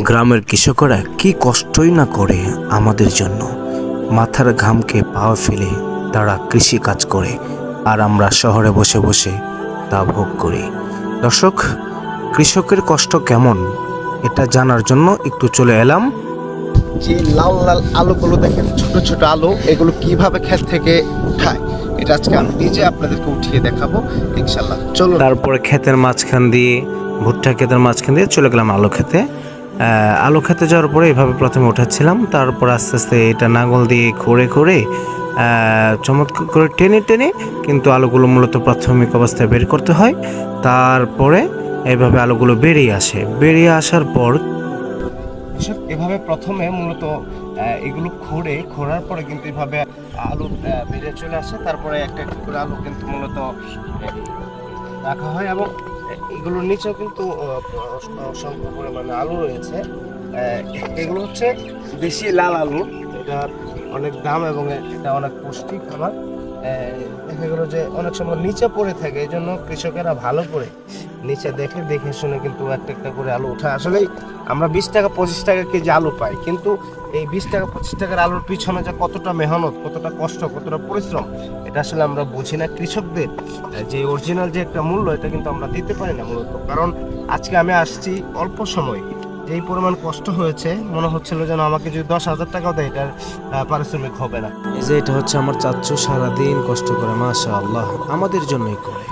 গ্রামের কৃষকরা কি কষ্টই না করে আমাদের জন্য। মাথার ঘামকে পাওয়া ফেলে তারা কৃষি কাজ করে, আর আমরা শহরে বসে বসে তা ভোগ করি। দর্শক, কৃষকের কষ্ট কেমন এটা জানার জন্য একটু চলে এলাম। যে লাল লাল আলুগুলো দেখেন, ছোট ছোট আলু, এগুলো কিভাবে ক্ষেত থেকে উঠায় এটা আজকে আমি নিজে আপনাদেরকে উঠিয়ে দেখাবো ইনশাল্লাহ। চলুন। তারপরে ক্ষেতের মাঝখান দিয়ে, ভুট্টা ক্ষেতের মাঝখান দিয়ে চলে গেলাম আলু খেতে। আলু খেতে যাওয়ার পরে এভাবে প্রথমে উঠাচ্ছিলাম, তারপর আস্তে আস্তে এটা নাঙল দিয়ে খুঁড়ে খুঁড়ে চমৎকার করে টেনে টেনে কিন্তু আলুগুলো মূলত প্রাথমিক অবস্থায় বের করতে হয়। তারপরে এইভাবে আলুগুলো বেরিয়ে আসার পর এভাবে প্রথমে মূলত এগুলো খোঁড়ার পরে কিন্তু এভাবে আলু বেরিয়ে চলে আসে। তারপরে একটা একটা করে আলু কিন্তু মূলত রাখা হয়, এবং এগুলোর নিচেও কিন্তু অসংখ্য পরিমাণে আলু রয়েছে। এগুলো হচ্ছে দেশি লাল আলু, এটা অনেক দাম এবং এটা অনেক পুষ্টি খাবার। দেখা গেলো যে অনেক সময় নিচে পড়ে থাকে, এই জন্য কৃষকেরা ভালো করে নিচে দেখে শুনে কিন্তু একটা একটা করে আলু ওঠায়। আসলে আমরা 20 টাকা 25 টাকা কেজি আলু পাই, কিন্তু এই 20 টাকা 25 টাকার আলুর পিছনে যে কতটা মেহনত, কতটা কষ্ট, কতটা পরিশ্রম, এটা আসলে আমরা বুঝি না। কৃষকদের যে অরিজিনাল যে একটা মূল্য, এটা কিন্তু আমরা দিতে পারি না মূলত। কারণ আজকে আমি আসছি অল্প সময়, যেই পরিমাণ কষ্ট হয়েছে, মনে হচ্ছিল যেন আমাকে যদি 10,000 টাকাও দেয় এটার পারিশ্রমিক হবে না। এই যে এটা হচ্ছে আমার চাচ্চু, সারাদিন কষ্ট করে মাশাআল্লাহ আমাদের জন্যই করে।